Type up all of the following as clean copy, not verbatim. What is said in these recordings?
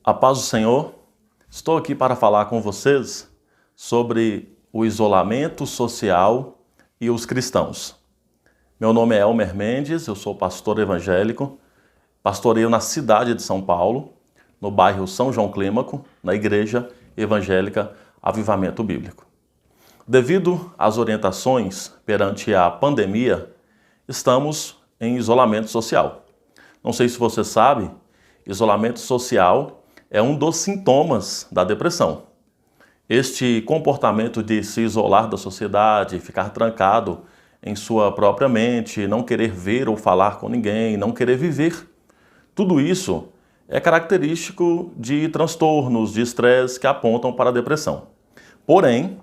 A paz do Senhor, estou aqui para falar com vocês sobre o isolamento social e os cristãos. Meu nome é Elmer Mendes, eu sou pastor evangélico, pastoreio na cidade de São Paulo, no bairro São João Clímaco, na Igreja Evangélica Avivamento Bíblico. Devido às orientações perante a pandemia, estamos em isolamento social. Não sei se você sabe, isolamento social é um dos sintomas da depressão. Este comportamento de se isolar da sociedade, ficar trancado em sua própria mente, não querer ver ou falar com ninguém, não querer viver, tudo isso é característico de transtornos, de estresse que apontam para a depressão. Porém,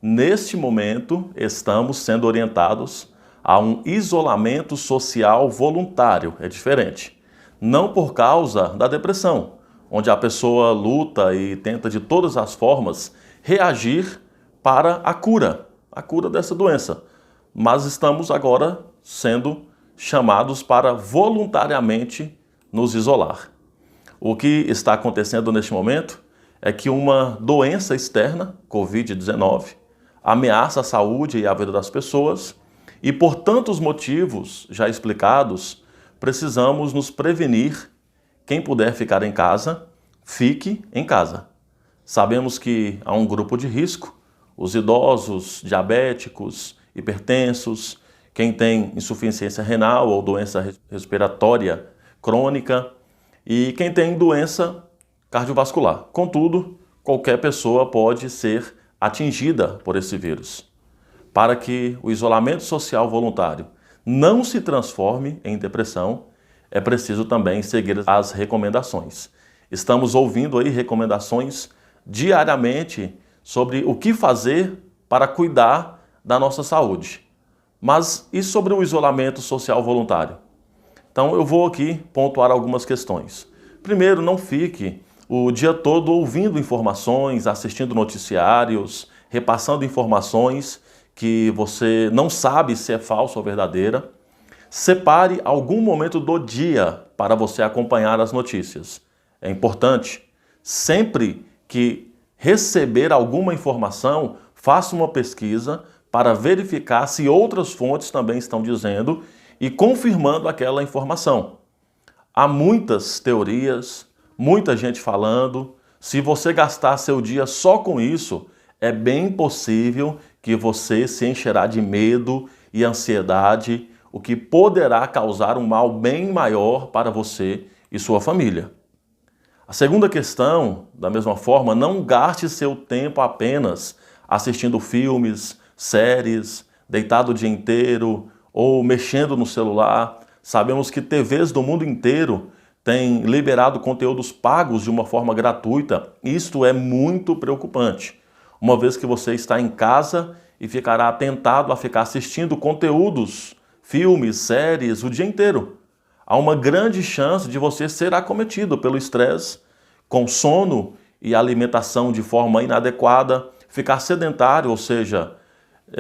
neste momento, estamos sendo orientados a um isolamento social voluntário, é diferente. Não por causa da depressão, onde a pessoa luta e tenta de todas as formas reagir para a cura dessa doença. Mas estamos agora sendo chamados para voluntariamente nos isolar. O que está acontecendo neste momento é que uma doença externa, Covid-19, ameaça a saúde e a vida das pessoas e, por tantos motivos já explicados, precisamos nos prevenir. Quem puder ficar em casa, fique em casa. Sabemos que há um grupo de risco, os idosos, diabéticos, hipertensos, quem tem insuficiência renal ou doença respiratória crônica e quem tem doença cardiovascular. Contudo, qualquer pessoa pode ser atingida por esse vírus. Para que o isolamento social voluntário não se transforme em depressão, é preciso também seguir as recomendações. Estamos ouvindo aí recomendações diariamente sobre o que fazer para cuidar da nossa saúde. Mas e sobre o isolamento social voluntário? Então eu vou aqui pontuar algumas questões. Primeiro, não fique o dia todo ouvindo informações, assistindo noticiários, repassando informações que você não sabe se é falsa ou verdadeira. Separe algum momento do dia para você acompanhar as notícias. É importante, sempre que receber alguma informação, faça uma pesquisa para verificar se outras fontes também estão dizendo e confirmando aquela informação. Há muitas teorias, muita gente falando. Se você gastar seu dia só com isso, é bem possível que você se encherá de medo e ansiedade, o que poderá causar um mal bem maior para você e sua família. A segunda questão, da mesma forma, não gaste seu tempo apenas assistindo filmes, séries, deitado o dia inteiro ou mexendo no celular. Sabemos que TVs do mundo inteiro têm liberado conteúdos pagos de uma forma gratuita. Isto é muito preocupante, uma vez que você está em casa e ficará tentado a ficar assistindo conteúdos, filmes, séries, o dia inteiro. Há uma grande chance de você ser acometido pelo estresse, com sono e alimentação de forma inadequada, ficar sedentário, ou seja,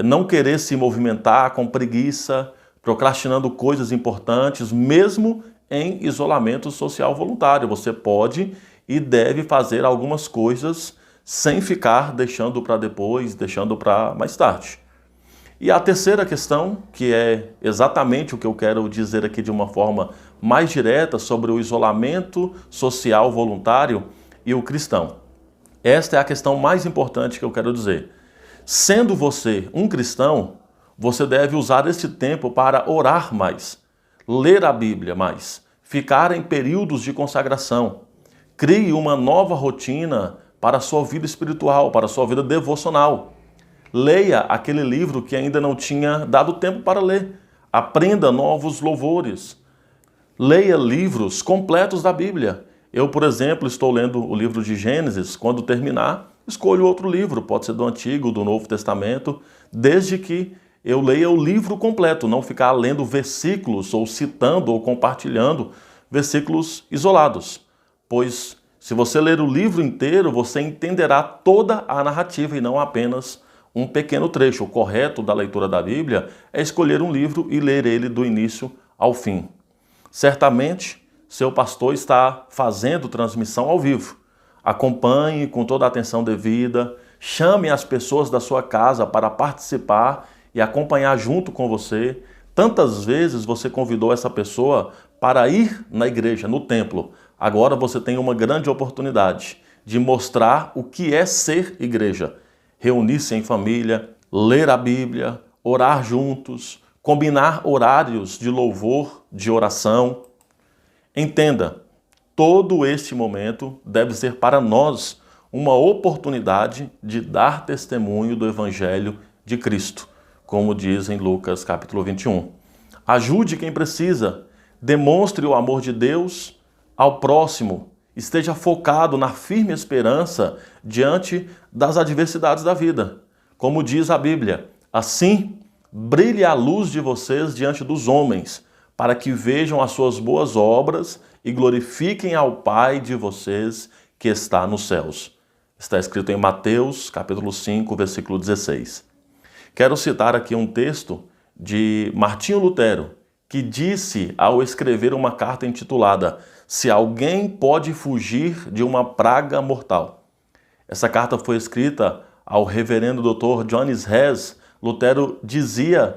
não querer se movimentar, com preguiça, procrastinando coisas importantes, mesmo em isolamento social voluntário. Você pode e deve fazer algumas coisas sem ficar deixando para depois, deixando para mais tarde. E a terceira questão, que é exatamente o que eu quero dizer aqui de uma forma mais direta sobre o isolamento social voluntário e o cristão. Esta é a questão mais importante que eu quero dizer. Sendo você um cristão, você deve usar este tempo para orar mais, ler a Bíblia mais, ficar em períodos de consagração. Crie uma nova rotina para a sua vida espiritual, para a sua vida devocional. Leia aquele livro que ainda não tinha dado tempo para ler. Aprenda novos louvores. Leia livros completos da Bíblia. Eu, por exemplo, estou lendo o livro de Gênesis. Quando terminar, escolho outro livro. Pode ser do Antigo, do Novo Testamento, desde que eu leia o livro completo, não ficar lendo versículos ou citando ou compartilhando versículos isolados. Pois se você ler o livro inteiro, você entenderá toda a narrativa e não apenas um pequeno trecho. O correto da leitura da Bíblia é escolher um livro e ler ele do início ao fim. Certamente, seu pastor está fazendo transmissão ao vivo. Acompanhe com toda a atenção devida, chame as pessoas da sua casa para participar e acompanhar junto com você. Tantas vezes você convidou essa pessoa para ir na igreja, no templo. Agora você tem uma grande oportunidade de mostrar o que é ser igreja. Reunir-se em família, ler a Bíblia, orar juntos, combinar horários de louvor, de oração. Entenda, todo este momento deve ser para nós uma oportunidade de dar testemunho do Evangelho de Cristo, como diz em Lucas capítulo 21. Ajude quem precisa, demonstre o amor de Deus ao próximo, esteja focado na firme esperança diante das adversidades da vida. Como diz a Bíblia, assim brilhe a luz de vocês diante dos homens, para que vejam as suas boas obras e glorifiquem ao Pai de vocês que está nos céus. Está escrito em Mateus, capítulo 5, versículo 16. Quero citar aqui um texto de Martinho Lutero, que disse ao escrever uma carta intitulada Se alguém pode fugir de uma praga mortal. Essa carta foi escrita ao reverendo Dr. Johannes Hess. Lutero dizia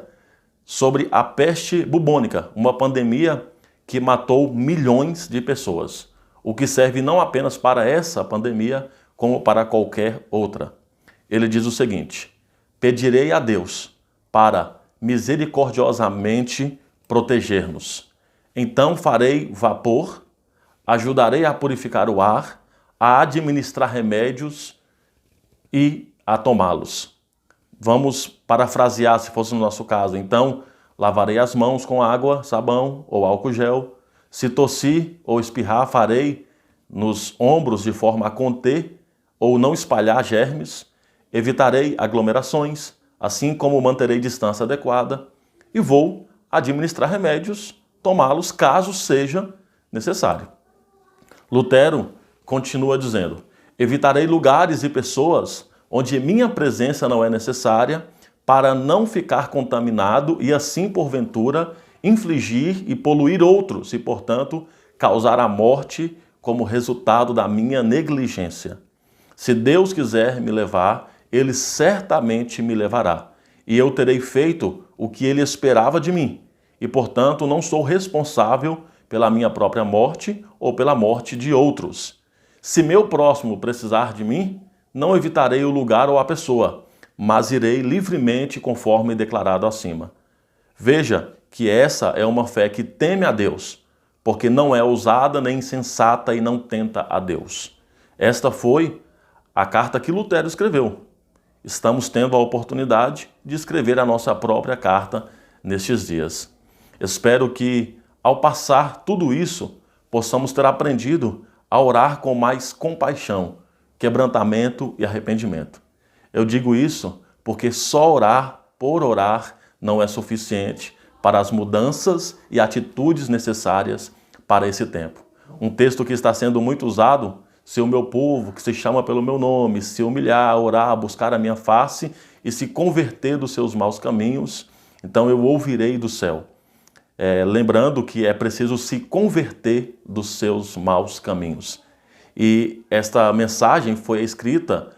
sobre a peste bubônica, uma pandemia que matou milhões de pessoas, o que serve não apenas para essa pandemia, como para qualquer outra. Ele diz o seguinte: pedirei a Deus para misericordiosamente proteger-nos. Então farei vapor, ajudarei a purificar o ar, a administrar remédios e a tomá-los. Vamos parafrasear se fosse no nosso caso. Então, lavarei as mãos com água, sabão ou álcool gel. Se tossir ou espirrar, farei nos ombros de forma a conter ou não espalhar germes. Evitarei aglomerações, assim como manterei distância adequada. E vou administrar remédios, tomá-los caso seja necessário. Lutero continua dizendo: evitarei lugares e pessoas onde minha presença não é necessária, para não ficar contaminado e assim, porventura, infligir e poluir outros e, portanto, causar a morte como resultado da minha negligência. Se Deus quiser me levar, Ele certamente me levará, e eu terei feito o que Ele esperava de mim, e, portanto, não sou responsável pela minha própria morte ou pela morte de outros. Se meu próximo precisar de mim, não evitarei o lugar ou a pessoa, mas irei livremente conforme declarado acima. Veja que essa é uma fé que teme a Deus, porque não é ousada nem insensata e não tenta a Deus. Esta foi a carta que Lutero escreveu. Estamos tendo a oportunidade de escrever a nossa própria carta nestes dias. Espero que, ao passar tudo isso, possamos ter aprendido a orar com mais compaixão, quebrantamento e arrependimento. Eu digo isso porque só orar por orar não é suficiente para as mudanças e atitudes necessárias para esse tempo. Um texto que está sendo muito usado: se o meu povo, que se chama pelo meu nome, se humilhar, orar, buscar a minha face e se converter dos seus maus caminhos, então eu ouvirei do céu. Lembrando que é preciso se converter dos seus maus caminhos. E esta mensagem foi escrita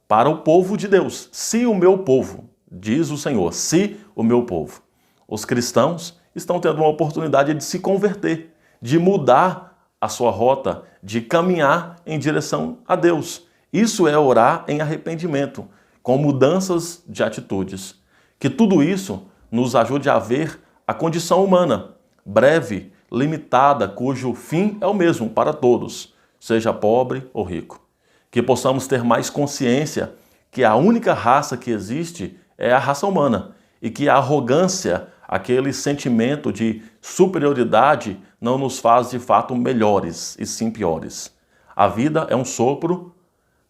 para o povo de Deus. Se o meu povo, diz o Senhor, se o meu povo. Os cristãos estão tendo uma oportunidade de se converter, de mudar a sua rota, de caminhar em direção a Deus. Isso é orar em arrependimento, com mudanças de atitudes. Que tudo isso nos ajude a ver a condição humana, breve, limitada, cujo fim é o mesmo para todos, seja pobre ou rico. Que possamos ter mais consciência que a única raça que existe é a raça humana e que a arrogância, aquele sentimento de superioridade, não nos faz de fato melhores e sim piores. A vida é um sopro,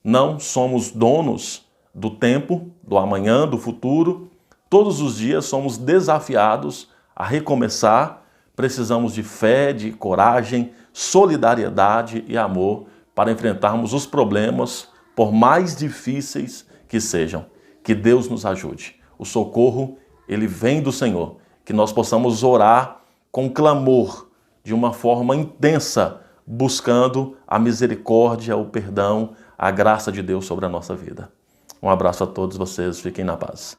não somos donos do tempo, do amanhã, do futuro. Todos os dias somos desafiados a recomeçar. Precisamos de fé, de coragem, solidariedade e amor para enfrentarmos os problemas, por mais difíceis que sejam. Que Deus nos ajude. O socorro, ele vem do Senhor. Que nós possamos orar com clamor, de uma forma intensa, buscando a misericórdia, o perdão, a graça de Deus sobre a nossa vida. Um abraço a todos vocês, fiquem na paz.